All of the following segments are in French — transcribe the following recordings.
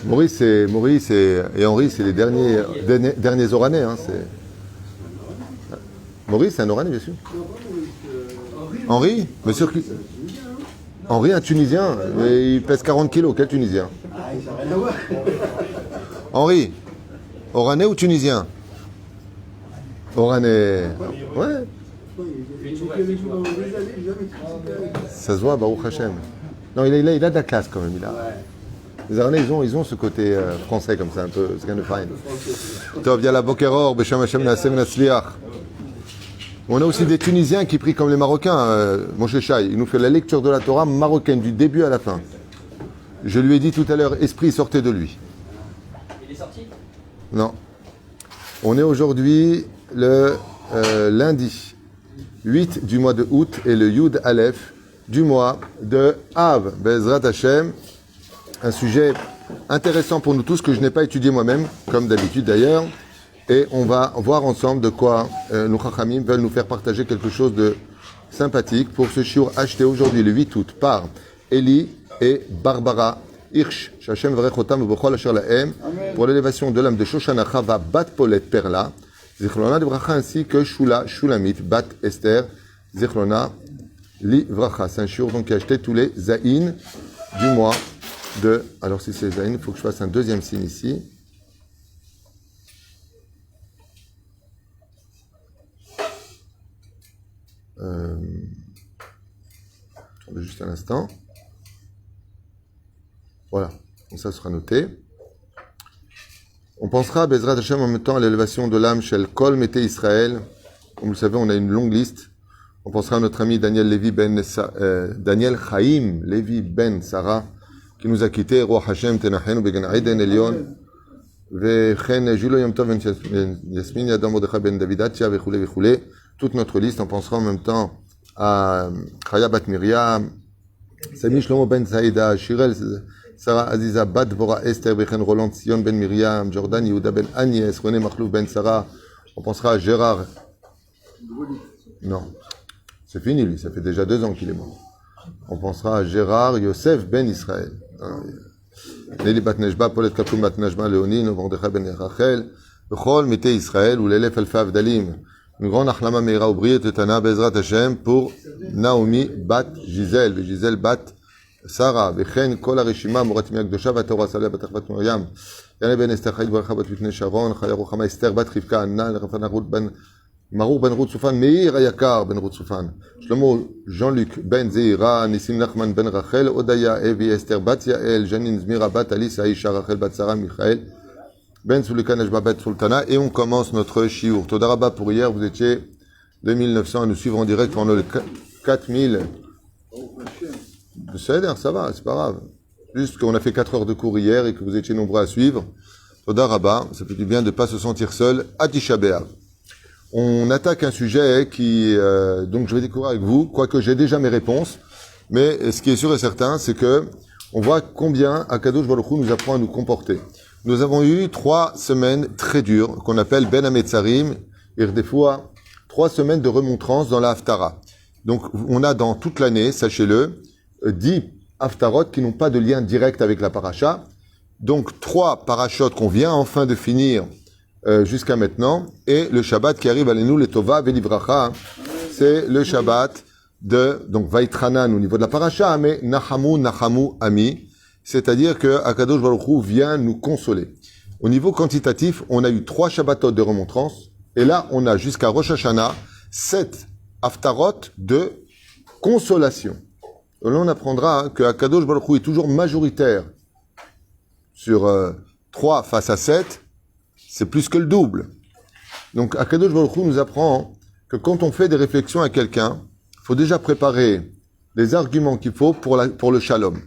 Maurice et Henri, c'est les derniers Oranais. Hein, Maurice, c'est un Oranais, bien sûr. Henri, monsieur. Henri, un Tunisien, mais il pèse 40 kilos. Quel Tunisien? Henri, Oranais ou Tunisien? Oranais. Ouais. Ça se voit, Baruch Hashem. Non, il a de la classe quand même. Les Oranais, ils ont ce côté français comme ça, un peu. C'est kind of fine. Tov, yalla bokeror, b'shem Hashem na'asem natzliach. On a aussi des Tunisiens qui prient comme les Marocains. Moshe Shai, il nous fait la lecture de la Torah marocaine du début à la fin. Je lui ai dit tout à l'heure, esprit, sortez de lui. Il est sorti? Non. On est aujourd'hui le lundi 8 du mois de août et le Yud Aleph du mois de Av, Bezrat Hashem. Un sujet intéressant pour nous tous que je n'ai pas étudié moi-même, comme d'habitude d'ailleurs. Et on va voir ensemble de quoi nos Chachamim veulent nous faire partager quelque chose de sympathique pour ce shiur acheté aujourd'hui le 8 août par Eli et Barbara Hirsch, Shachem Verechotam Bechol Asher Lahem, pour l'élévation de l'âme de Shoshana Chava Bat Polet Perla, Zichlona Livracha, ainsi que Shula Shulamit Bat Esther, Zichlona Livracha. C'est un shiur donc qui a acheté tous les Zaïn du mois de. Alors si c'est Zaïn, il faut que je fasse un deuxième signe ici. Attendez juste un instant. Voilà, donc ça sera noté. On pensera à Bezrat Hashem en même temps à l'élévation de l'âme chez Kol Mete Israël. Comme vous le savez, on a une longue liste. On pensera à notre ami Daniel Chaim Levi Ben Sarah, qui nous a quittés. Roi Hashem Tenachenu Began Eden Elion. Vechen Julo Yom Tov Yasmin Yadam Mordechai Ben Davidatia Vechule Vechule. Toute notre liste. On pensera en même temps à Chaya Bat Miriam, Sami Shlomo Ben Saïda, Shirel Sarah Aziza Bat Vora Esther Bechen Roland Sion Ben Miriam, Jordan Yehuda Ben Agnès, René Makhlouf Ben Sarah. On pensera à Gérard. Non, c'est fini lui, ça fait déjà 2 ans qu'il est mort. On pensera à Gérard Yosef Ben Israël. Nelly Bat Nejba, Polet Kaploum Bat Nejba, Léonie, Mordechai Ben Rachel, Bechol Mete Israël, ou l'élève Alfav Dalim. Une grande achlama meira oubriet tetana bezrat Hashem pour Naomi bat Gisèle, Gisèle bat Sarah, vechen kol harishima moratimia gdosha vatorah saleh bat achvat Miriam, Yana ben Esther Chayil Barcha bat Vitne Sharon, Chaya Ruchama Esther bat Rivka Anna, Rafana Ruth ben Marour ben Ruth Soufan, Meir Ayakar ben Ruth Soufan, Shlomo Jean-Luc ben Zeira, Nissim Nachman ben Rachel, Odaya Evi Esther bat Yael, Janine Zmira bat Alice Aisha Rachel bat Sarah Michael, Ben Sulika Nejba Bet Sultana, et on commence notre shiur. Todaraba pour hier, vous étiez 2900 à nous suivre en direct pendant le 4000. Ça va, c'est pas grave. Juste qu'on a fait 4 heures de cours hier et que vous étiez nombreux à suivre. Todaraba, ça fait du bien de ne pas se sentir seul. À Tisha B'Av. On attaque un sujet qui, donc je vais découvrir avec vous, quoique j'ai déjà mes réponses, mais ce qui est sûr et certain, c'est que on voit combien Akadosh Baruch Hu nous apprend à nous comporter. Nous avons eu 3 semaines très dures, qu'on appelle Ben Hametzarim, et des fois 3 semaines de remontrance dans la Haftara. Donc, on a dans toute l'année, sachez-le, 10 Haftarot qui n'ont pas de lien direct avec la paracha. Donc, 3 parachutes qu'on vient enfin de finir jusqu'à maintenant, et le Shabbat qui arrive à nous, le Tova Velivracha, c'est le Shabbat de, donc, Vaitranan au niveau de la paracha, mais Nachamu Ami. C'est-à-dire que Akadosh Baruch Hu vient nous consoler. Au niveau quantitatif, on a eu 3 Shabbatot de remontrance, et là, on a jusqu'à Rosh Hashanah 7 Haftarot de consolation. Et là, on apprendra que Akadosh Baruch Hu est toujours majoritaire sur 3 face à 7, c'est plus que le double. Donc, Akadosh Baruch Hu nous apprend que quand on fait des réflexions à quelqu'un, il faut déjà préparer les arguments qu'il faut pour le shalom.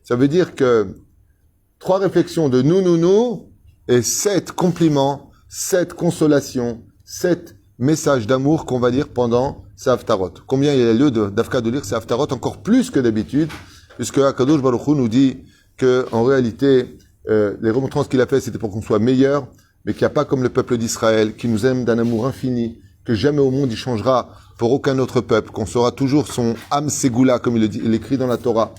Ça veut dire que 3 réflexions de nous, et 7 compliments, 7 consolations, 7 messages d'amour qu'on va dire pendant ces Haftarot. Combien il y a lieu d'Afka de lire ces Haftarot, encore plus que d'habitude, puisque Akadosh Baruch Hu nous dit que en réalité, les remontrances qu'il a fait, c'était pour qu'on soit meilleur, mais qu'il n'y a pas comme le peuple d'Israël, qui nous aime d'un amour infini, que jamais au monde il changera pour aucun autre peuple, qu'on sera toujours son Am Segula, comme il l'écrit dans la Torah.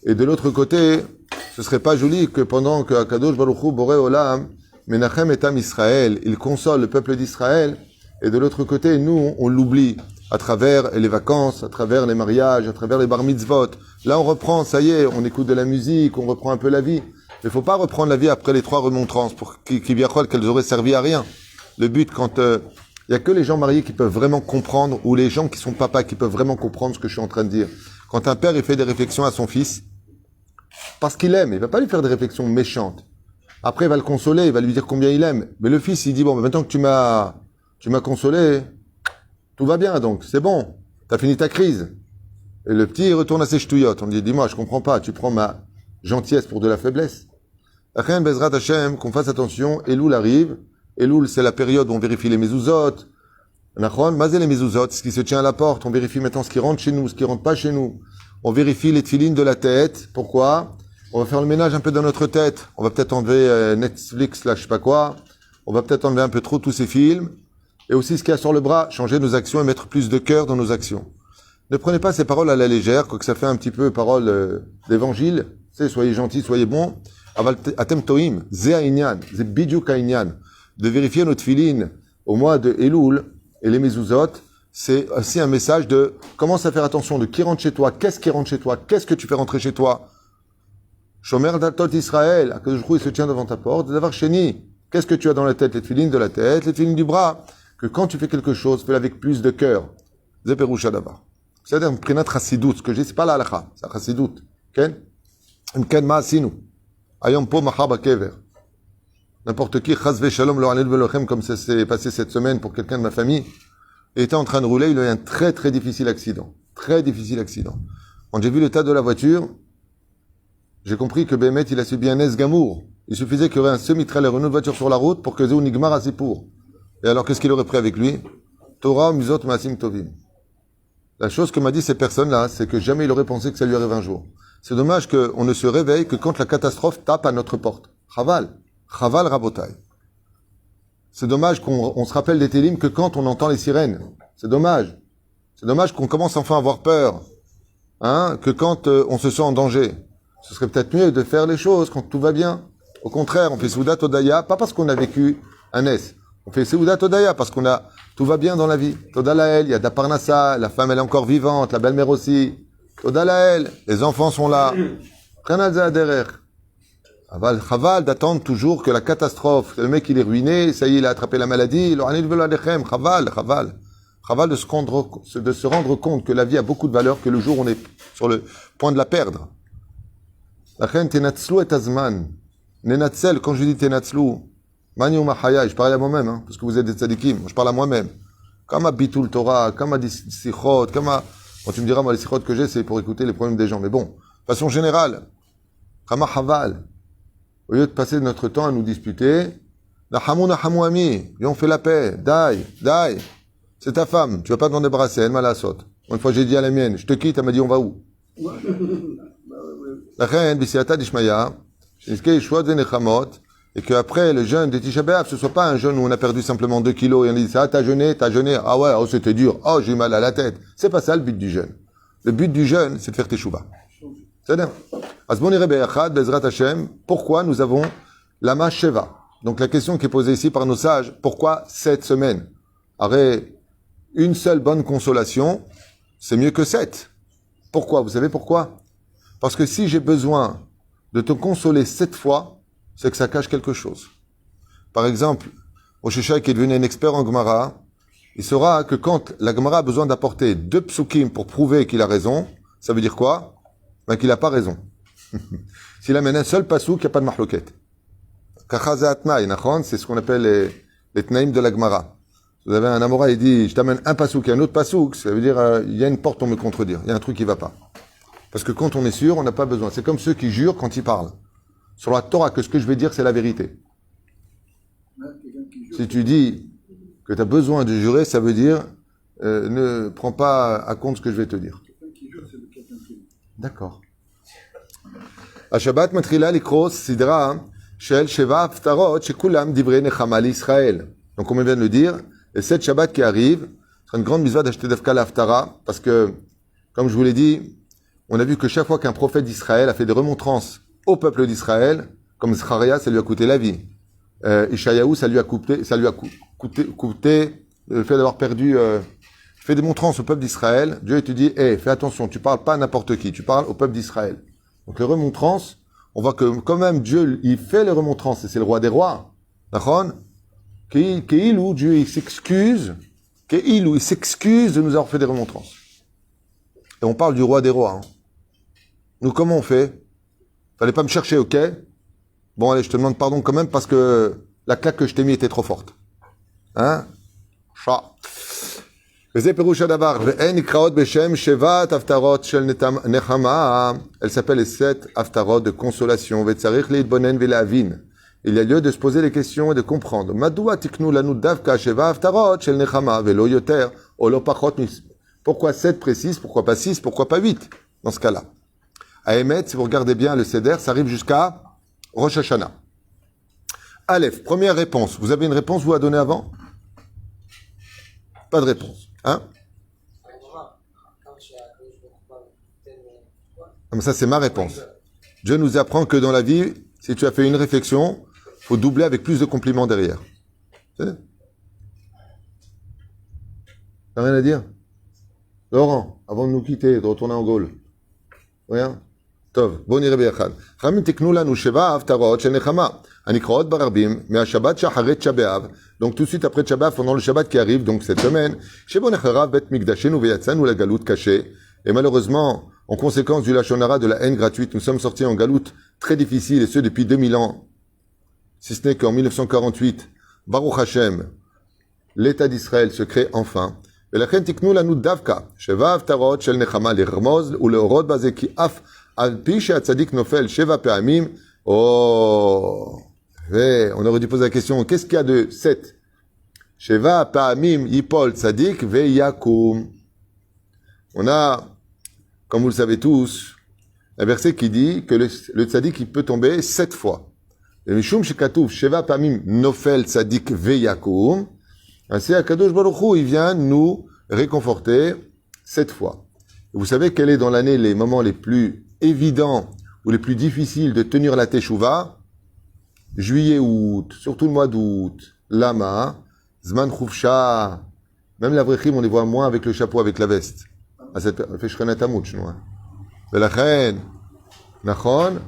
Et de l'autre côté, ce serait pas joli que pendant que Akadosh Baruch Hu Boré Olam, Menachem et Am Israël, il console le peuple d'Israël, et de l'autre côté, nous, on l'oublie à travers les vacances, à travers les mariages, à travers les bar mitzvot. Là, on reprend, ça y est, on écoute de la musique, on reprend un peu la vie. Mais il faut pas reprendre la vie après les 3 remontrances pour qu'elles auraient servi à rien. Le but, quand il y a que les gens mariés qui peuvent vraiment comprendre, ou les gens qui sont papas qui peuvent vraiment comprendre ce que je suis en train de dire. Quand un père il fait des réflexions à son fils, parce qu'il aime, il va pas lui faire des réflexions méchantes. Après, il va le consoler, il va lui dire combien il aime. Mais le fils, il dit, bon, maintenant que tu m'as consolé, tout va bien, donc, c'est bon. T'as fini ta crise. Et le petit, il retourne à ses ch'touillottes. On dit, dis-moi, je comprends pas, tu prends ma gentillesse pour de la faiblesse. Achem, Bezrat Hashem, qu'on fasse attention, Elul arrive. Elul, c'est la période où on vérifie les mezuzot. Nachon, mazé les mezuzot, ce qui se tient à la porte. On vérifie maintenant ce qui rentre chez nous, ce qui rentre pas chez nous. On vérifie les tefilines de la tête. Pourquoi? On va faire le ménage un peu dans notre tête. On va peut-être enlever Netflix, là, je sais pas quoi. On va peut-être enlever un peu trop tous ces films. Et aussi ce qu'il y a sur le bras, changer nos actions et mettre plus de cœur dans nos actions. Ne prenez pas ces paroles à la légère, quoique ça fait un petit peu parole d'évangile. Tu sais, soyez gentils, soyez bons. Atem toim, ze hainyan, ze bidjuk hainyan. De vérifier notre filine au mois de Elul et les mezuzot, c'est aussi un message de commence à faire attention de qui rentre chez toi, qu'est-ce qui rentre chez toi, qu'est-ce que tu fais rentrer chez toi. Shomer datot Israël, que je il se tient devant ta porte, d'avoir chéni. Qu'est-ce que tu as dans la tête? Les tefilines de la tête, les tefilines du bras. Que quand tu fais quelque chose, fais-le avec plus de cœur. C'est Perusha d'abord. C'est-à-dire, prenat chassidout. Ce que j'ai, c'est pas la halakha. C'est chassidout. Ken? Ken ma'asinu. Ayom po mahar bakever. N'importe qui, chas shalom lo anil velochem, comme ça s'est passé cette semaine pour quelqu'un de ma famille, était en train de rouler, il a eu un très très difficile accident. Très difficile accident. Quand j'ai vu l'état de la voiture, j'ai compris que Bémet, il a subi un esgamour. Il suffisait qu'il y aurait un semi-trailer, une autre voiture sur la route pour que Zéou Nigmar a pour. Et alors, qu'est-ce qu'il aurait pris avec lui? Torah, Mizot, Maasim, Tovim. La chose que m'a dit ces personnes-là, c'est que jamais il aurait pensé que ça lui arrive un jour. C'est dommage qu'on ne se réveille que quand la catastrophe tape à notre porte. Chaval. Chaval Rabotai. C'est dommage qu'on se rappelle des télim que quand on entend les sirènes. C'est dommage. C'est dommage qu'on commence enfin à avoir peur. Hein, que quand on se sent en danger. Ce serait peut-être mieux de faire les choses quand tout va bien. Au contraire, on fait Soudat Odaya, pas parce qu'on a vécu un S. On fait Seudat Odaya parce tout va bien dans la vie. Toda Lael, il y a da Parnassa, la femme elle est encore vivante, la belle-mère aussi. Toda Lael, les enfants sont là. Prenazza derer. Chaval d'attendre toujours que la catastrophe, le mec il est ruiné, ça y est, il a attrapé la maladie, Chaval de se rendre compte que la vie a beaucoup de valeur, que le jour on est sur le point de la perdre. La reine tenatzlu et azman. Nenatzel, quand je dis tenatzlu, je parle à moi-même, hein, parce que vous êtes des tzadikim. Je parle à moi-même. Kama bitul Torah, kama sichot, kama... Bon, tu me diras, moi, les sichot que j'ai, c'est pour écouter les problèmes des gens. Mais bon, de façon générale, kama haval. Au lieu de passer notre temps à nous disputer, nahamu nahamu ami, et on fait la paix. Dai. C'est ta femme, tu vas pas t'en débarrasser, elle m'a la saute. Une fois, j'ai dit à la mienne, je te quitte, elle m'a dit, on va où? La reine, bisiata dishmaya, shiskei shwad venechamot, et qu'après, le jeûne de Tisha B'Av, ce soit pas un jeûne où on a perdu simplement 2 kilos et on dit, ah, t'as jeûné, ah ouais, oh, c'était dur, oh, j'ai eu mal à la tête. C'est pas ça le but du jeûne. Le but du jeûne, c'est de faire teshuva. C'est bien. Asbon Irebe Echad, Bezrat Hashem, pourquoi nous avons Lama Sheva? Donc la question qui est posée ici par nos sages, pourquoi 7 semaines? Arrête, une seule bonne consolation, c'est mieux que 7. Pourquoi? Vous savez pourquoi? Parce que si j'ai besoin de te consoler 7 fois, c'est que ça cache quelque chose. Par exemple, Oshishai qui est devenu un expert en Gemara, il saura que quand la Gemara a besoin d'apporter 2 psukim pour prouver qu'il a raison, ça veut dire quoi? Ben qu'il n'a pas raison. S'il amène un seul pasouk, il n'y a pas de mahloket. Kachaza atnaï, c'est ce qu'on appelle les tnaïm de la Gemara. Vous avez un Amora, il dit, je t'amène un pasouk et un autre pasouk, ça veut dire, il y a une porte pour me contredire, il y a un truc qui va pas. Parce que quand on est sûr, on n'a pas besoin. C'est comme ceux qui jurent quand ils parlent. Sur la Torah, que ce que je vais dire, c'est la vérité. Si tu dis que tu as besoin de jurer, ça veut dire ne prends pas à compte ce que je vais te dire. D'accord. Shabbat matrila likros sidra shel sheva haftarot shekulam divrei nechama l'Israël. Donc, comme on vient de le dire, et cette Shabbat qui arrive, c'est une grande mitzvah d'acheter d'Afka l'Haftara, parce que, comme je vous l'ai dit, on a vu que chaque fois qu'un prophète d'Israël a fait des remontrances au peuple d'Israël, comme Zacharia, ça lui a coûté la vie. Ishayahu, ça lui a coûté le fait d'avoir perdu, fait des montrances au peuple d'Israël. Dieu te dit, fais attention, tu parles pas à n'importe qui, tu parles au peuple d'Israël. Donc les remontrances, on voit que quand même Dieu, il fait les remontrances, et c'est le roi des rois. D'accord? Où Dieu, il s'excuse de nous avoir fait des remontrances. Et on parle du roi des rois. Hein. Nous, comment on fait? Fallait pas me chercher, ok? Bon, allez, je te demande pardon quand même parce que la claque que je t'ai mis était trop forte. Hein? Chat. Elle s'appelle les 7 haftarot de consolation. Il y a lieu de se poser les questions et de comprendre. Pourquoi 7 précises? Pourquoi pas 6? Pourquoi pas 8? Dans ce cas-là. À Emet, si vous regardez bien le Seder, ça arrive jusqu'à Rosh Hashanah. Aleph, première réponse. Vous avez une réponse, vous, à donner avant? Pas de réponse. Hein? Comme ça, c'est ma réponse. Dieu nous apprend que dans la vie, si tu as fait une réflexion, il faut doubler avec plus de compliments derrière. T'as rien à dire? Laurent, avant de nous quitter, de retourner en Gaule. Rien? Tov, bon iré biachad. Chamim tiknu lanu sheva haftarot shel nechama. Anikroot barabim, mais à Shabbat shacharet Shabbat. Donc tout de suite après Shabbat, pendant le Shabbat qui arrive, donc cette semaine, shebo necharav bet mikdashenu veyatzanu la galout cachée. Et malheureusement, en conséquence du lachon hara, de la haine gratuite, nous sommes sortis en galoute très difficile, et ce depuis 2000 ans. Si ce n'est qu'en 1948, Baruch Hashem, l'État d'Israël se crée enfin. ולכן תקנו לנו דווקא 7 הפטרות של נחמה לרמוז ולהורות בזה כי אף על פי שהצדיק נופל 7 פעמים, on aurait dû poser la question, qu'est-ce qu'il y a de 7? 7 פעמים ייפול צדיק ויקום. On a, comme vous le savez tous, un verset qui dit que le tzaddik il peut tomber 7 fois. Et mishum shekatuv 7 פעמים nofel tzadik veyakum. Ainsi, Akadosh Baruch Hu, il vient nous réconforter 7 fois. Et vous savez quel est dans l'année les moments les plus évidents ou les plus difficiles de tenir la Teshuvah? Juillet, août, surtout le mois d'août, Lama, Zman Khufsha, même la Vrechim, on les voit moins avec le chapeau, avec la veste. À cette fait Shrenat Amouch, non? Velachen, Nachon,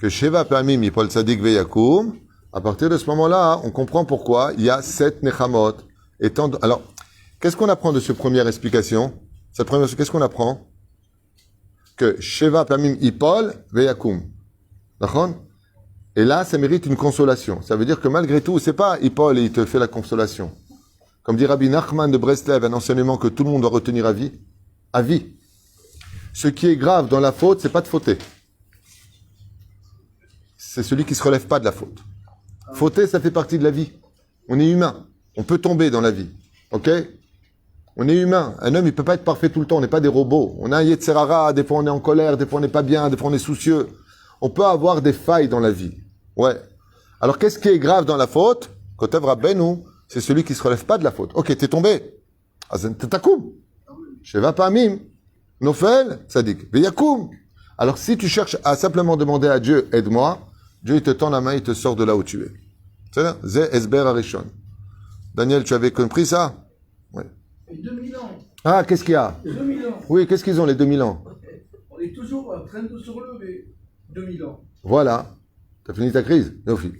que Sheva Pamim, Yipol Tzadik Veyakum, à partir de ce moment-là, on comprend pourquoi il y a 7 Nechamot. Alors, qu'est-ce qu'on apprend de cette première explication? Cette première, qu'est-ce qu'on apprend? Que Sheva Pamim Ipol Veyakum. D'accord? Et là, ça mérite une consolation. Ça veut dire que malgré tout, c'est pas Ipol et il te fait la consolation. Comme dit Rabbi Nachman de Breslev, un enseignement que tout le monde doit retenir à vie. À vie. Ce qui est grave dans la faute, c'est pas de fauter. C'est celui qui se relève pas de la faute. Fauter, ça fait partie de la vie. On est humain. On peut tomber dans la vie. Ok? On est humain. Un homme, il peut pas être parfait tout le temps. On n'est pas des robots. On a un Yetzer Hara. Des fois, on est en colère. Des fois, on n'est pas bien. Des fois, on est soucieux. On peut avoir des failles dans la vie. Ouais. Alors, qu'est-ce qui est grave dans la faute? Kotev Rabbeinu, c'est celui qui se relève pas de la faute. Ok, t'es tombé. Azen tetakum. Sheva pa'amim. Nofel, Sadik. Veyakum. Alors, si tu cherches à simplement demander à Dieu, aide-moi, Dieu, il te tend la main, il te sort de là où tu es. C'est là? Ze esber arishon. Daniel, tu avais compris ça? Oui. 2000 ans. Ah, qu'est-ce qu'il y a? 2000 ans. Oui, qu'est-ce qu'ils ont, les 2000 ans? On est toujours en train de se relever. 2000 ans. Voilà. T'as fini ta crise? Nofi.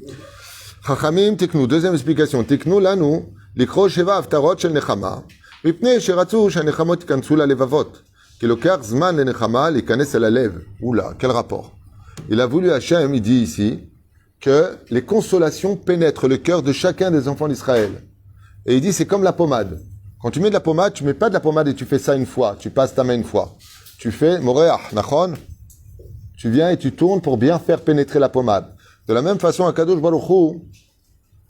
Chachamim tiknu. Deuxième explication. Tiknu lanu, likro sheva haftarot shel nechama, mipnei sheratzu shanechamot ikansou lelevavot. Ki lokach zman lenechama likanes el halev. Oula, quel rapport? Il a voulu Hachem, il dit ici, que les consolations pénètrent le cœur de chacun des enfants d'Israël. Et il dit, c'est comme la pommade. Quand tu mets de la pommade, tu mets pas de la pommade et tu fais ça une fois. Tu passes ta main une fois. Tu fais, moreach, nachon. Tu viens et tu tournes pour bien faire pénétrer la pommade. De la même façon, Akadosh Baruch Hu,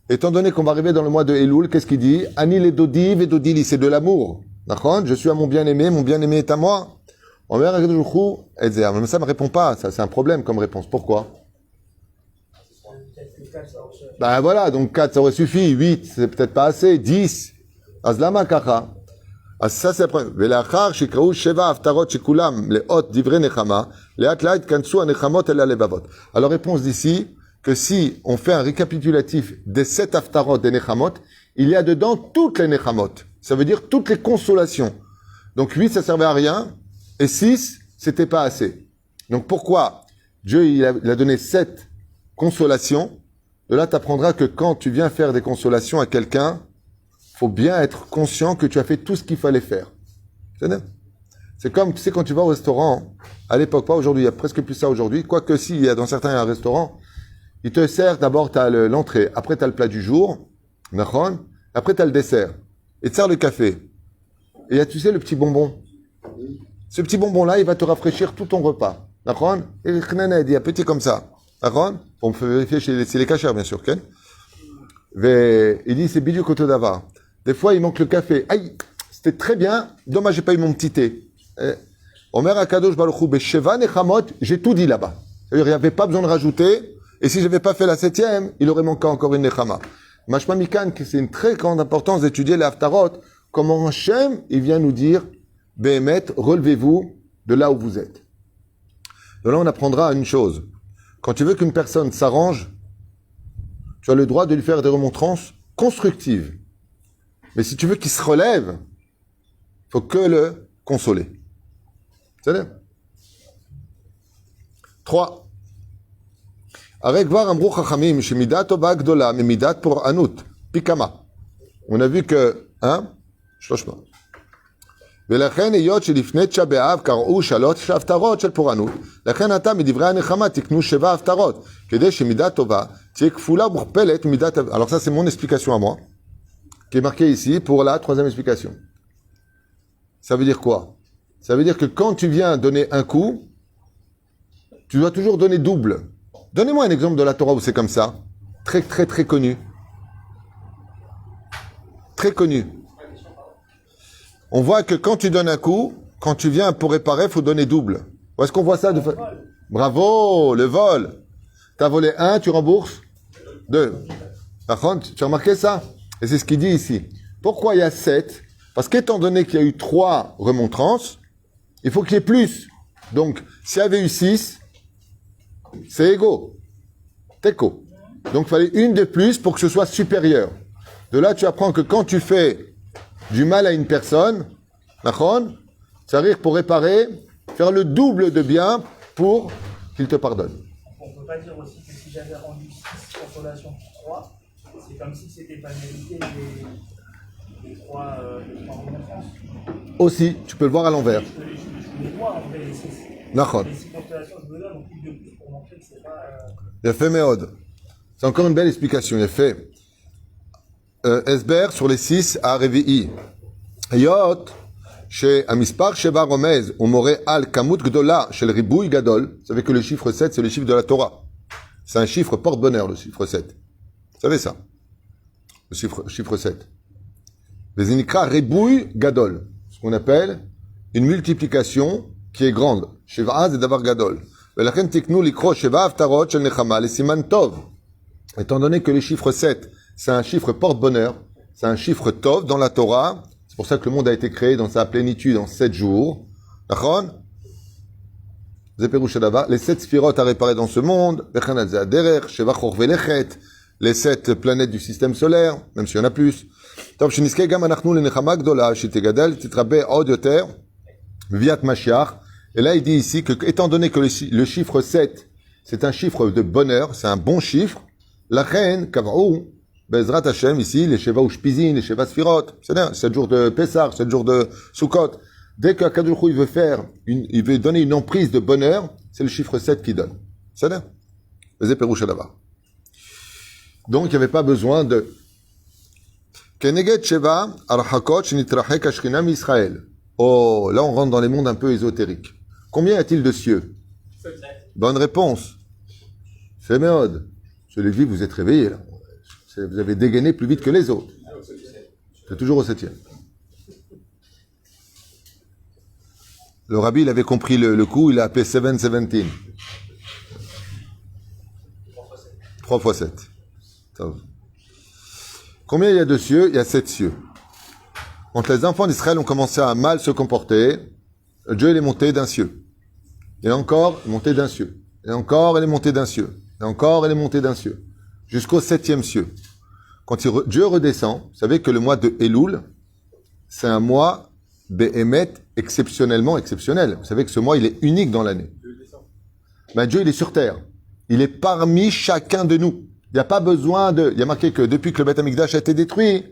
étant donné qu'on va arriver dans le mois de Elul, qu'est-ce qu'il dit? Ani le dodi ve dodili, c'est de l'amour. Nachon, je suis à mon bien-aimé est à moi. Omer Akadosh Baruch Hu, Etzer. Mais ça ne me répond pas. Ça, c'est un problème comme réponse. Pourquoi? Ben voilà, donc 4 ça aurait suffi, 8 c'est peut-être pas assez, 10. Azlama kacha. Ah, ça, c'est après. Velachar, shikraou, sheva, haftarot, shikulam, les hot, divrei nechama, les atlaït, kansu, anechamot, el alevavot. Alors, réponse d'ici, que si on fait un récapitulatif des 7 haftarot des nechamot, il y a dedans toutes les nechamot. Ça veut dire toutes les consolations. Donc, 8, ça servait à rien, et 6, c'était pas assez. Donc, pourquoi Dieu, il a donné 7 consolations. De là, tu apprendras que quand tu viens faire des consolations à quelqu'un, faut bien être conscient que tu as fait tout ce qu'il fallait faire. C'est comme, tu sais, quand tu vas au restaurant, à l'époque, pas aujourd'hui, il y a presque plus ça aujourd'hui, quoique si, il y a dans certains restaurants, ils te servent, d'abord, tu as l'entrée, après tu as le plat du jour, après tu as le dessert, et tu sers le café. Et il y a, tu sais, le petit bonbon. Ce petit bonbon-là, il va te rafraîchir tout ton repas. Et le khnana, il dit, un petit comme ça. On peut vérifier chez les cachers, bien sûr, Ken. Il dit, c'est bidu koto davar. Des fois, il manque le café. Aïe, c'était très bien. Dommage, j'ai pas eu mon petit thé. Omer Akadosh Baruch Hu, Besheva Nechamot, j'ai tout dit là-bas. C'est-à-dire, il n'y avait pas besoin de rajouter. Et si je n'avais pas fait la 7e, il aurait manqué encore une Nechama. Mashma Mikan, que c'est une très grande importance d'étudier les Haftarot. Comment Hachem, il vient nous dire, Behemet, relevez-vous de là où vous êtes. Donc là, on apprendra une chose. Quand tu veux qu'une personne s'arrange, tu as le droit de lui faire des remontrances constructives. Mais si tu veux qu'il se relève, il faut que le consoler. C'est ça? 3. Avec var amrou chachamim, shemidat tova gdola, memidat pour anut, pikama. On a vu que, shloshma. ולכן היות שלפני תשעה באב קראו 3 הפטרות של פורענות, לכן עתה מדברי הנחמה תקנו 7 הפטרות, כדי שמידה טובה תהיה כפולה ומוכפלת ממידת... Alors ça c'est mon explication à moi, qui est marquée ici pour la 3e explication. Ça veut dire quoi? Ça veut dire que quand tu viens donner un coup, tu dois toujours donner double. Donnez-moi un exemple de la Torah où c'est comme ça. Très très très connu. Très connu. On voit que quand tu donnes un coup, quand tu viens pour réparer, il faut donner double. Où est-ce qu'on voit ça? Bravo, le vol. Tu as volé 1, tu rembourses 2. Par contre, tu as remarqué ça? Et c'est ce qu'il dit ici. Pourquoi il y a 7? Parce qu'étant donné qu'il y a eu 3 remontrances, il faut qu'il y ait plus. Donc, s'il y avait eu 6, c'est égaux. Teco. Donc, il fallait une de plus pour que ce soit supérieur. De là, tu apprends que quand tu fais du mal à une personne, ça veut dire pour réparer, faire le double de bien pour qu'il te pardonne. On ne peut pas dire aussi que si j'avais rendu 6 consolations pour 3, c'est comme si c'était pas mérité les 3 remontrances. Aussi, tu peux le voir à l'envers. Je les vois en vrai, les 6. Les 6 consolations, je me donne donc plus de plus pour montrer que c'est pas... Il a fait Méod. C'est encore une belle explication. Il a fait Esber sur les 6 à Revi'i. Yot, chez Amispar Sheva Romez, on m'aurait al Kamut Gdola, chez le Ribouy Gadol. Vous savez que le chiffre 7, c'est le chiffre de la Torah. C'est un chiffre porte-bonheur, le chiffre 7. Vous savez ça? Le chiffre 7. Les Inikra Ribouy Gadol. Ce qu'on appelle une multiplication qui est grande. Sheva et Davar Gadol. Velachen Tiknu Likro Sheva Haftarot Shel Nechama, les Siman Tov. Étant donné que le chiffre 7, c'est un chiffre porte-bonheur, c'est un chiffre Tov dans la Torah. C'est pour ça que le monde a été créé dans sa plénitude en 7 jours. D'accord? Les 7 sphirotes à réparer dans ce monde. Les 7 planètes du système solaire, même s'il y en a plus. Et là, il dit ici que, étant donné que le chiffre 7, c'est un chiffre de bonheur, c'est un bon chiffre, la reine, Kav'ou, Bezrat Hashem, ici, les Sheva Ushpizin, les Sheva Sfirot, c'est-à-dire 7 jours de Pessah, 7 jours de Sukkot. Dès qu'Akadosh il veut donner une emprise de bonheur, c'est le chiffre 7 qui donne. C'est-à-dire donc, il n'y avait pas besoin de... Keneged Sheva, Arhakot, Shnitrachek Ashkinam Israël. Oh, là on rentre dans les mondes un peu ésotériques. Combien y a-t-il de cieux? 7. Bonne réponse. C'est Méod. Je l'ai dit, vous êtes réveillés là. Vous avez dégainé plus vite que les autres. C'est toujours au 7e. Le rabbi, il avait compris le coup, il a appelé 717. 3 fois 7. Combien il y a de cieux? Il y a 7 cieux. Quand les enfants d'Israël ont commencé à mal se comporter, Dieu il est monté d'un cieux. Et encore, il est monté d'un cieux. Et encore, il est monté d'un cieux. Et encore, il est monté d'un cieux. Jusqu'au 7e cieux. Quand Dieu redescend, vous savez que le mois de Elul, c'est un mois Behemet exceptionnellement exceptionnel. Vous savez que ce mois, il est unique dans l'année. Ben, Dieu, il est sur terre. Il est parmi chacun de nous. Il n'y a pas besoin de... Il y a marqué que depuis que le Beth Amikdash a été détruit,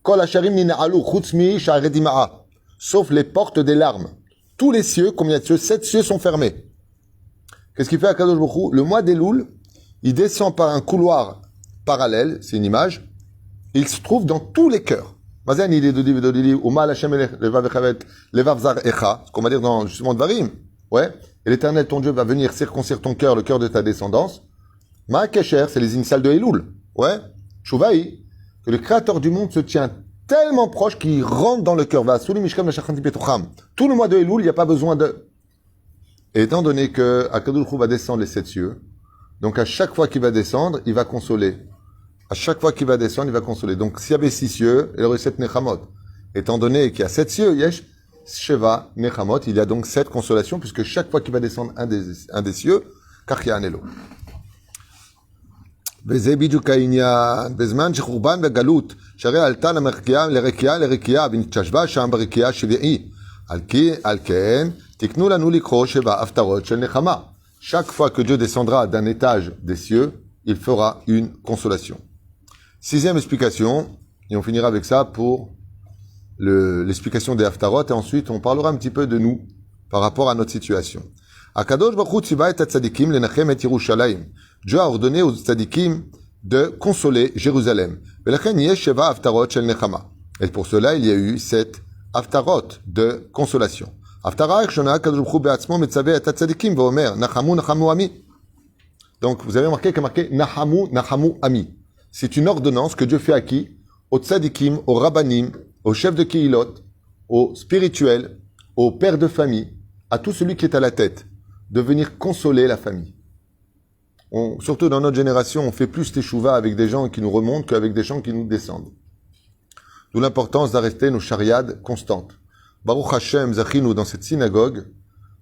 Kol Hasharim nina'alu chutz mi sha'arei dima'a. Sauf les portes des larmes. Tous les cieux, combien de cieux? 7 cieux sont fermés. Qu'est-ce qu'il fait à Kadosh Baruch Hu? Le mois d'Elul, il descend par un couloir parallèle, c'est une image. Il se trouve dans tous les cœurs. Mazen il est de Dodili, Umal Hashem levav echavet, levav zar echa, ce qu'on va dire dans justement Dvarim. Ouais. Et l'Éternel, ton Dieu, va venir circoncire ton cœur, le cœur de ta descendance. Ma Kesher, c'est les initiales de Elul. Ouais. Chouvaï, que le Créateur du monde se tient tellement proche qu'il rentre dans le cœur. Va souli mishkam lachachanti petucham. Tout le mois de Elul, il n'y a pas besoin de... Et étant donné que Akadosh Baruch Hu va descendre les 7 cieux, donc à chaque fois qu'il va descendre, il va consoler. À chaque fois qu'il va descendre, il va consoler. Donc s'il y avait 6 cieux, il y aurait 7 nechamot. Étant donné qu'il y a 7 cieux, yesh, sheva, nechamot, il y a donc 7 consolations, puisque chaque fois qu'il va descendre un des cieux, kach ya'anelo. וזה בדיוק העניין, בזמן שחורבן וגלות, שהרי עלתה לרקיעה, ונתשבה שם ברקיעה שביעי. על כן, תקנו לנו לקרוא 7 הפטרות של נחמה. Chaque fois que Dieu descendra d'un étage des cieux, il fera une consolation. 6e explication, et on finira avec ça pour l'explication des haftarot, et ensuite on parlera un petit peu de nous, par rapport à notre situation. Akadosh Baruch Hu tziva et tzadikim lenachem et Yerushalayim. Dieu a ordonné aux tzadikim de consoler Jérusalem. Velachen yesh sheva haftarot shel nechama. Et pour cela, il y a eu 7 haftarot de consolation. Haftara echshona Akadosh Baruch Hu be'atzmo metzaveh et tzadikim ve'omer nachamu nachamu ami. Donc vous avez remarqué qu'il y a marqué nachamu nachamu ami. C'est une ordonnance que Dieu fait à qui? Aux tzadikim, aux rabbanim, aux chefs de kehilot, aux spirituels, aux pères de famille, à tout celui qui est à la tête, de venir consoler la famille. Surtout dans notre génération, on fait plus teshuva avec des gens qui nous remontent qu'avec des gens qui nous descendent. D'où l'importance d'arrêter nos chariades constantes. Baruch Hashem Zachinu, dans cette synagogue,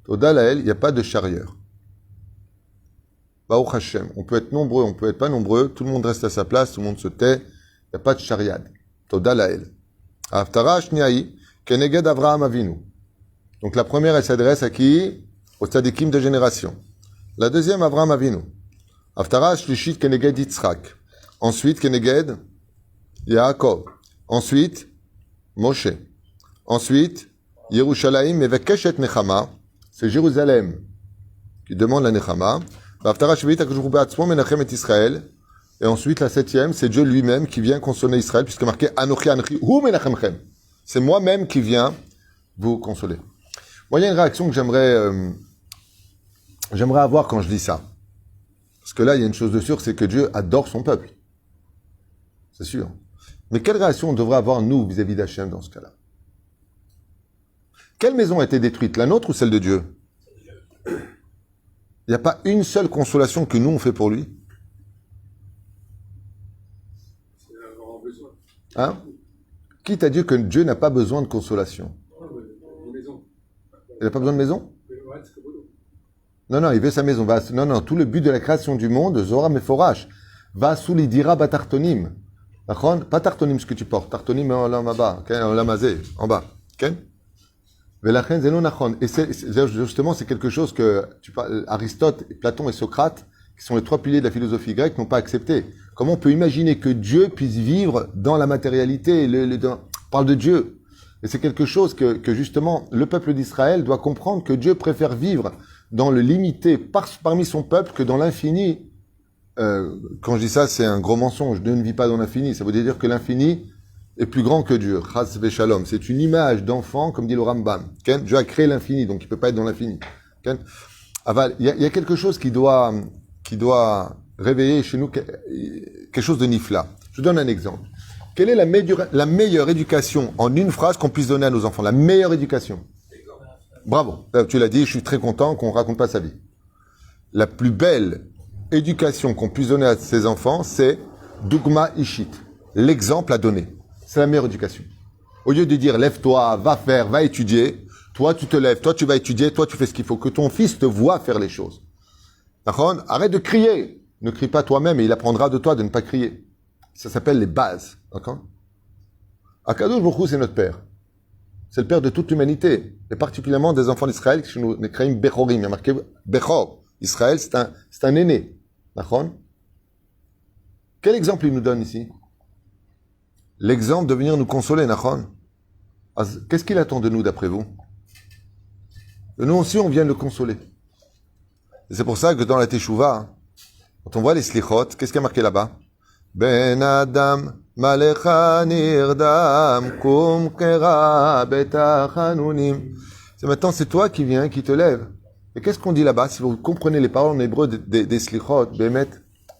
au Dalael, il n'y a pas de charrière. Baruch Hashem. On peut être nombreux, on peut être pas nombreux, tout le monde reste à sa place, tout le monde se tait, il n'y a pas de chariade. Toda Lael. Haftara Shniaï, Keneged Avraham Avinu. Donc la première, elle s'adresse à qui? Aux tzadikim de génération. La deuxième, Avraham Avinu. Haftara Shlishit Keneged Yitzhak. Ensuite, Keneged Yaakov. Ensuite, Moshe. Ensuite, Yerushalayim Mevekeshet Nechama. C'est Jérusalem qui demande la Nechama. Haftara Shvit Akadosh Baruch Hu Menachem et Israël. Et ensuite, la 7e, c'est Dieu lui-même qui vient consoler Israël, puisque marqué Anochi Anochi Hu Menachemchem. C'est moi-même qui viens vous consoler. Moi, il y a une réaction que j'aimerais avoir quand je dis ça. Parce que là, il y a une chose de sûre, c'est que Dieu adore son peuple. C'est sûr. Mais quelle réaction on devrait avoir, nous, vis-à-vis d'Hachem dans ce cas-là? Quelle maison a été détruite, la nôtre ou celle de Dieu? Il n'y a pas une seule consolation que nous, on fait pour lui. Hein? Qui t'a dit que Dieu n'a pas besoin de consolation? Il n'a pas besoin de maison? Non, il veut sa maison. Non, tout le but de la création du monde, Zohar Meforash, va sous les dira batartonim. Pas tartonim ce que tu portes, tartonim en bas, en bas. Et justement, c'est quelque chose que Aristote, Platon et Socrate, qui sont les 3 piliers de la philosophie grecque, n'ont pas accepté. Comment on peut imaginer que Dieu puisse vivre dans la matérialité? On parle de Dieu. Et c'est quelque chose que justement, le peuple d'Israël doit comprendre que Dieu préfère vivre dans le limité parmi son peuple que dans l'infini. Quand je dis ça, c'est un gros mensonge. Dieu ne vit pas dans l'infini. Ça veut dire que l'infini est plus grand que Dieu. Chas v'shalom. C'est une image d'enfant, comme dit le Rambam. Dieu a créé l'infini, donc il ne peut pas être dans l'infini. Il y a quelque chose qui doit réveiller chez nous quelque chose de nifla. Je vous donne un exemple. Quelle est la meilleure éducation en une phrase qu'on puisse donner à nos enfants? La meilleure éducation. Bravo. Tu l'as dit, je suis très content qu'on ne raconte pas sa vie. La plus belle éducation qu'on puisse donner à ses enfants, c'est Dugma Ishit. L'exemple à donner. C'est la meilleure éducation. Au lieu de dire lève-toi, va faire, va étudier, toi tu te lèves, toi tu vas étudier, toi tu fais ce qu'il faut. Que ton fils te voit faire les choses. D'accord? Arrête de crier. Ne crie pas toi-même et il apprendra de toi de ne pas crier. Ça s'appelle les bases. D'accord? Akadosh Baruch Hu, c'est notre père. C'est le père de toute l'humanité. Et particulièrement des enfants d'Israël, qui sont les Kraïm Bechorim. Il y a marqué Bechor. Israël, c'est un aîné. D'accord? Quel exemple il nous donne ici? L'exemple de venir nous consoler, Nachon. Qu'est-ce qu'il attend de nous, d'après vous? De nous aussi, on vient le consoler. Et c'est pour ça que dans la Teshuvah, quand on voit les slichot, qu'est-ce qui a marqué là-bas? Ben Adam, Malecha Nirdam, Kum Kera Betachanunim. C'est maintenant, c'est toi qui viens, qui te lève. Et qu'est-ce qu'on dit là-bas? Si vous comprenez les paroles en hébreu des slichot, Bemet,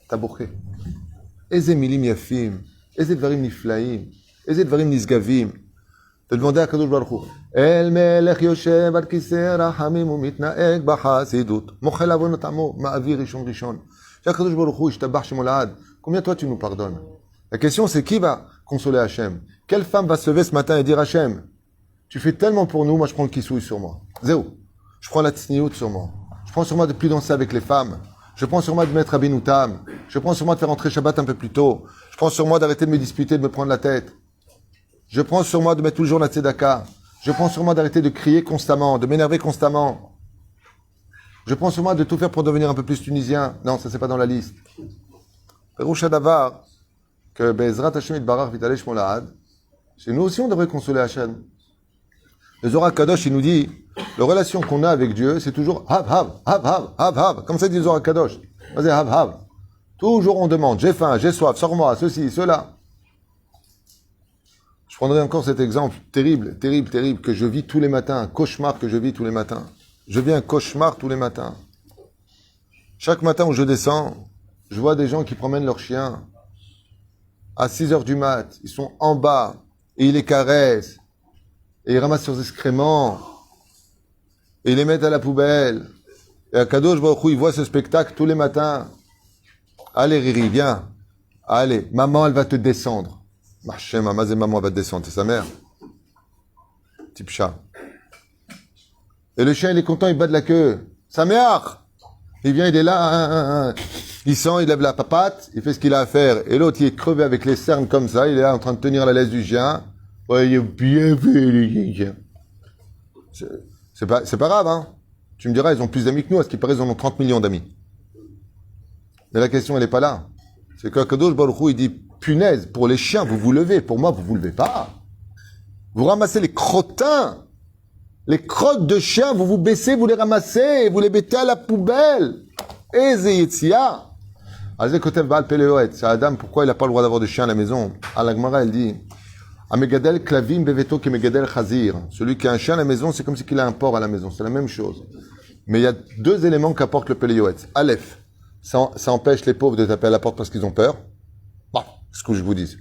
Taboché. Eze milim yafim, eze dvarim niflaim, eze dvarim nisgavim. Te demander à Kadosh Baruch Hu. El melech yoshev al kiseh rachamim umitnaeg b'chasidut. Mochel avonot amo, ma'avir rishon rishon. Kadosh Baruch Hu, ishtabach shemolad. Combien toi tu nous pardonnes? La question c'est qui va consoler Hachem? Quelle femme va se lever ce matin et dire Hachem, tu fais tellement pour nous, moi je prends le kissouille sur moi. Zéro. Je prends la tsniout sur moi. Je prends sur moi de plus danser avec les femmes. Je prends sur moi de mettre Abinoutam. Je prends sur moi de faire entrer Shabbat un peu plus tôt. Je prends sur moi d'arrêter de me disputer, de me prendre la tête. Je prends sur moi de mettre tout le jour la tzedaka. Je prends sur moi d'arrêter de crier constamment, de m'énerver constamment. Je prends sur moi de tout faire pour devenir un peu plus tunisien. Non, ça c'est pas dans la liste. Perouch Hadavar, que Be'ezrat Hashem Yitbarach Vitale Shmolahad, chez nous aussi on devrait consoler Hashem. Le Zohar Kadosh, il nous dit, la relation qu'on a avec Dieu, c'est toujours hav, hav, hav, hav, hav, hav. Comme ça dit le Zohar Kadosh. Vas-y, hav, hav. Toujours on demande, j'ai faim, j'ai soif, sors-moi, ceci, cela. Je prendrai encore cet exemple terrible, terrible, terrible, que je vis tous les matins, un cauchemar que je vis tous les matins. Je vis un cauchemar tous les matins. Chaque matin où je descends, je vois des gens qui promènent leurs chiens. À 6 heures du mat, ils sont en bas, et ils les caressent, et ils ramassent leurs excréments, et ils les mettent à la poubelle. Et à Kadosh Baruch Hu, il voit ce spectacle tous les matins. Allez Riri, viens. Allez, maman, elle va te descendre. Machem, maman, elle va te descendre, c'est sa mère. Type chat. Et le chien, il est content, il bat de la queue. Sa mère! Il vient, il est là, il sent, il lève la papate, il fait ce qu'il a à faire. Et l'autre, il est crevé avec les cernes comme ça, il est là en train de tenir la laisse du chien. Ouais, il est bien fait, les chiens. C'est pas grave, hein. Tu me diras, ils ont plus d'amis que nous, à ce qui paraît, ils en ont 30 millions d'amis. Mais la question, elle n'est pas là. C'est que Kadosh Baruch Hu, il dit, punaise, pour les chiens, vous vous levez, pour moi, vous vous levez pas. Vous ramassez les crottins. Les crottes de chiens, vous vous baissez, vous les ramassez, vous les mettez à la poubelle. Eze Yetzia. Azé Kotev Baal Peleoet. C'est Adam, pourquoi il n'a pas le droit d'avoir de chien à la maison? À la Gemara, elle dit, Amegadel Klavim Beveto Kemegadel Chazir. Celui qui a un chien à la maison, c'est comme s'il a un porc à la maison. C'est la même chose. Mais il y a deux éléments qu'apporte le Peleoet. Aleph, ça empêche les pauvres de taper à la porte parce qu'ils ont peur. Bon, c'est ce que je vous dis.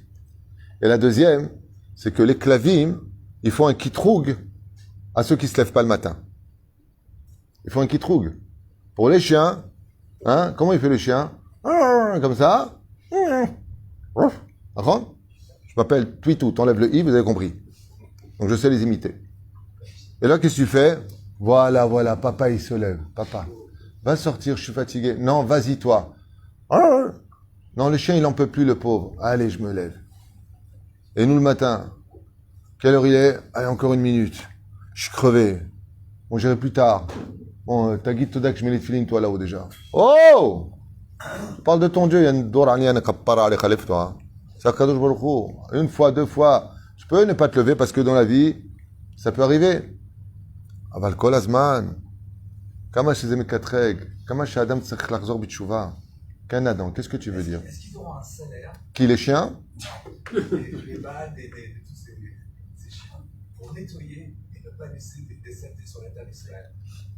Et la deuxième, c'est que les Klavim, ils font un kitroug à ceux qui se lèvent pas le matin. Il faut un kitroug. Pour les chiens, hein, comment il fait le chien? Comme ça. D'accord? Je m'appelle Twitou, t'enlèves le i, vous avez compris. Donc je sais les imiter. Et là, qu'est-ce que tu fais? Voilà, papa il se lève. Papa, va sortir, je suis fatigué. Non, vas-y toi. Non, le chien il en peut plus, le pauvre. Allez, je me lève. Et nous le matin, quelle heure il est? Allez, encore une minute. Je suis crevé. Bon, j'irai plus tard. Bon, t'as guide Toda que je mets les filines, toi, là-haut, déjà. Oh! Parle de ton Dieu, il y a une dorani, une kappara, les khalif, toi. C'est Kadosh Baruch Hu. Une fois, deux fois. Tu peux ne pas te lever parce que dans la vie, ça peut arriver. Aval kol azman. Kama chez Zemekatreg. Kama chez Adam tzarich lachzor b'tshuva. Qu'un Adam, qu'est-ce que tu veux dire? Est-ce qu'ils auront un salaire? Qui, les chiens? Les balles, tous ces chiens, pour nettoyer et ne pas laisser des décès sur la terre d'Israël.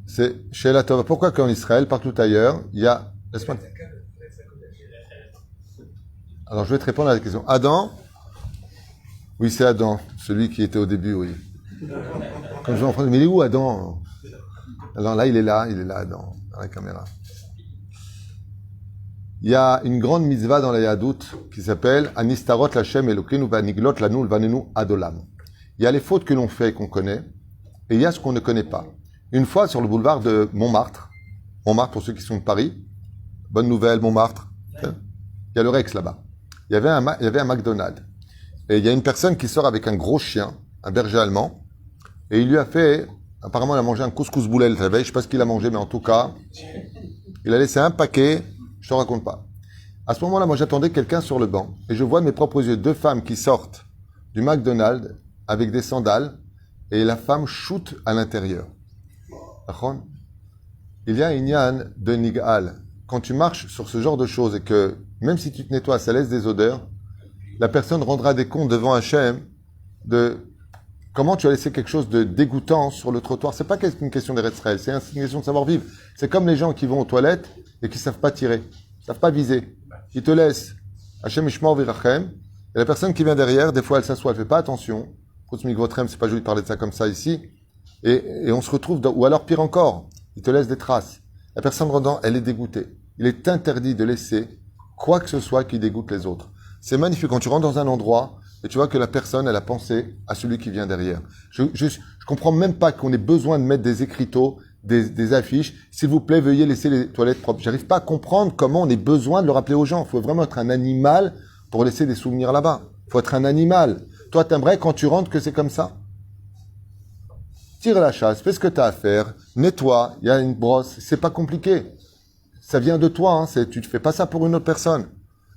C'est chez la Torah. Pourquoi qu'en Israël, partout ailleurs, il y a... Laisse-moi... Alors, je vais te répondre à la question. Adam? Oui, c'est Adam. Celui qui était au début, oui. Comme je vais en France, mais il est où Adam? Alors là, il est là, Adam, dans la caméra. Il y a une grande mitzvah dans la Yadout qui s'appelle Anistarot Lashem Elokeinu Vaniglot Lanu Vanenu Adolam. Il y a les fautes que l'on fait et qu'on connaît, et il y a ce qu'on ne connaît pas. Une fois, sur le boulevard de Montmartre, pour ceux qui sont de Paris, bonne nouvelle, Montmartre, il y a le Rex là-bas. Il y avait un McDonald's. Et il y a une personne qui sort avec un gros chien, un berger allemand, et il lui a fait, apparemment il a mangé un couscous boulel la veille, je ne sais pas ce qu'il a mangé, mais en tout cas, il a laissé un paquet, je ne te raconte pas. À ce moment-là, moi j'attendais quelqu'un sur le banc, et je vois de mes propres yeux 2 femmes qui sortent du McDonald's avec des sandales, et la femme shoot à l'intérieur. Il y a une yann de Nigal. Quand tu marches sur ce genre de choses et que, même si tu te nettoies, ça laisse des odeurs, la personne rendra des comptes devant Hachem de comment tu as laissé quelque chose de dégoûtant sur le trottoir. C'est pas une question d'Eretz-Israël, c'est une question de savoir-vivre. C'est comme les gens qui vont aux toilettes et qui savent pas tirer, savent pas viser. Ils te laissent. Hachem Ishmor Virachem. Et la personne qui vient derrière, des fois elle s'assoit, elle fait pas attention. C'est pas joli de parler de ça comme ça ici. Et on se retrouve ou alors pire encore, il te laisse des traces. La personne rendant, elle est dégoûtée. Il est interdit de laisser quoi que ce soit qui dégoûte les autres. C'est magnifique quand tu rentres dans un endroit et tu vois que la personne, elle a pensé à celui qui vient derrière. Je comprends même pas qu'on ait besoin de mettre des écriteaux, des affiches. S'il vous plaît, veuillez laisser les toilettes propres. J'arrive pas à comprendre comment on ait besoin de le rappeler aux gens. Il faut vraiment être un animal pour laisser des souvenirs là-bas. Il faut être un animal. Toi, t'aimerais quand tu rentres que c'est comme ça? Tire la chasse, fais ce que tu as à faire, nettoie, il y a une brosse, c'est pas compliqué. Ça vient de toi, hein, tu ne fais pas ça pour une autre personne.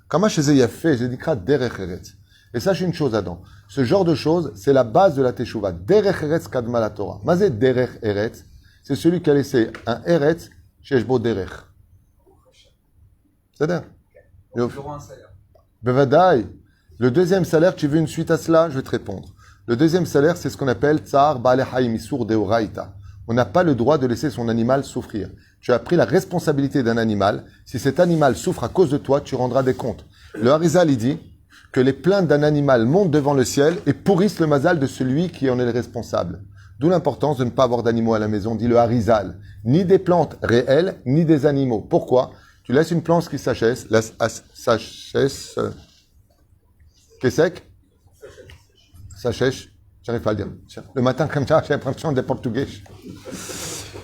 Comme chez Zé fait, j'ai dit derech eretz. Et sache une chose, Adam, ce genre de choses, c'est la base de la teshuva. Derech eretz kadma la Torah. Mazé derech eretz, c'est celui qui a laissé un eretz chez Shbo derech. C'est-à-dire un salaire. Bevadaï. Le deuxième salaire, tu veux une suite à cela? Je vais te répondre. Le deuxième salaire, c'est ce qu'on appelle tsar ba'alei hayim isur deoraita. On n'a pas le droit de laisser son animal souffrir. Tu as pris la responsabilité d'un animal. Si cet animal souffre à cause de toi, tu rendras des comptes. Le Harizal, il dit que les plaintes d'un animal montent devant le ciel et pourrissent le mazal de celui qui en est le responsable. D'où l'importance de ne pas avoir d'animaux à la maison, dit le Harizal. Ni des plantes réelles, ni des animaux. Pourquoi? Tu laisses une plante qui s'achèsse, qui sec, sachèche, j'arrive pas à le dire. Le matin, comme ça, j'ai l'impression des portugais.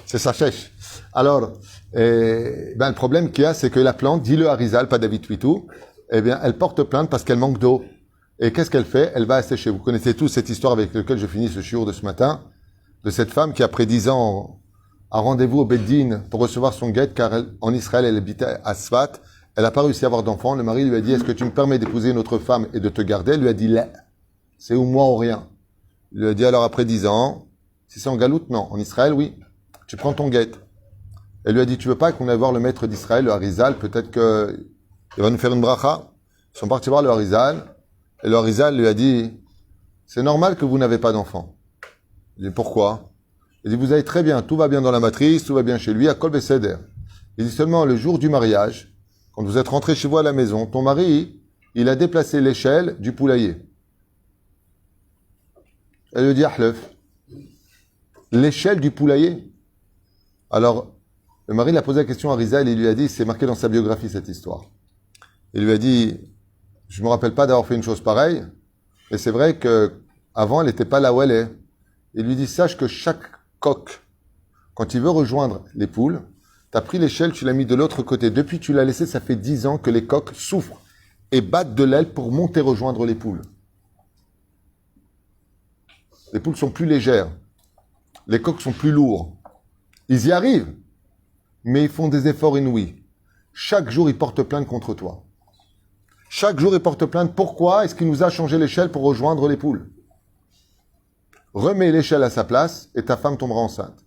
C'est sachèche. Alors, le problème qu'il y a, c'est que la plante, dit le Harizal, pas David Twitou, elle porte plainte parce qu'elle manque d'eau. Et qu'est-ce qu'elle fait? Elle va assécher. Vous connaissez tous cette histoire avec laquelle je finis ce shiur de ce matin, de cette femme qui, après 10 ans, a rendez-vous au Beddin pour recevoir son guet, car en Israël, elle habitait à Sfat. Elle n'a pas réussi à avoir d'enfant. Le mari lui a dit, est-ce que tu me permets d'épouser une autre femme et de te garder? Elle lui a dit, là. C'est ou moi ou rien. Il lui a dit, alors après 10 ans, si c'est en galoute, non. En Israël, oui. Tu prends ton guet. Elle lui a dit, tu veux pas qu'on aille voir le maître d'Israël, le Harizal, peut-être qu'il va nous faire une bracha. Ils sont partis voir le Harizal. Et le Harizal lui a dit, c'est normal que vous n'avez pas d'enfant. Il dit, pourquoi? Il dit, vous allez très bien, tout va bien dans la matrice, tout va bien chez lui, à Kol Beseder. Il dit seulement, le jour du mariage, quand vous êtes rentré chez vous à la maison, ton mari, il a déplacé l'échelle du poulailler. Elle lui dit, Ahlef, l'échelle du poulailler. Alors, le mari l'a posé la question à Rizal et il lui a dit, c'est marqué dans sa biographie cette histoire. Il lui a dit, je me rappelle pas d'avoir fait une chose pareille, mais c'est vrai que avant elle n'était pas là où elle est. Il lui dit, sache que chaque coq, quand il veut rejoindre les poules, tu as pris l'échelle, tu l'as mis de l'autre côté. Depuis que tu l'as laissé, ça fait 10 ans que les coqs souffrent et battent de l'aile pour monter rejoindre les poules. Les poules sont plus légères. Les coqs sont plus lourds. Ils y arrivent, mais ils font des efforts inouïs. Chaque jour, ils portent plainte contre toi. Chaque jour, ils portent plainte. Pourquoi est-ce qu'il nous a changé l'échelle pour rejoindre les poules? Remets l'échelle à sa place et ta femme tombera enceinte.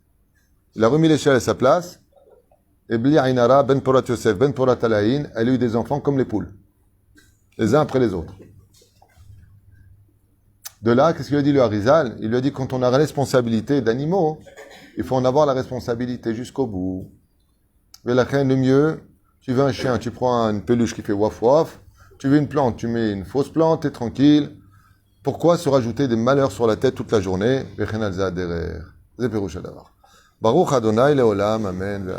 Il a remis l'échelle à sa place. Et Bli Ainara, Ben Porat Yosef, Ben Porat Alaïn, elle a eu des enfants comme les poules. Les uns après les autres. De là, qu'est-ce qu'il a dit le Harizal? Il lui a dit, quand on a la responsabilité d'animaux, il faut en avoir la responsabilité jusqu'au bout. Mais la crainte, le mieux, tu veux un chien, tu prends une peluche qui fait waf waf. Tu veux une plante, tu mets une fausse plante, t'es tranquille. Pourquoi se rajouter des malheurs sur la tête toute la journée? Baruch Adonai leolam, amen.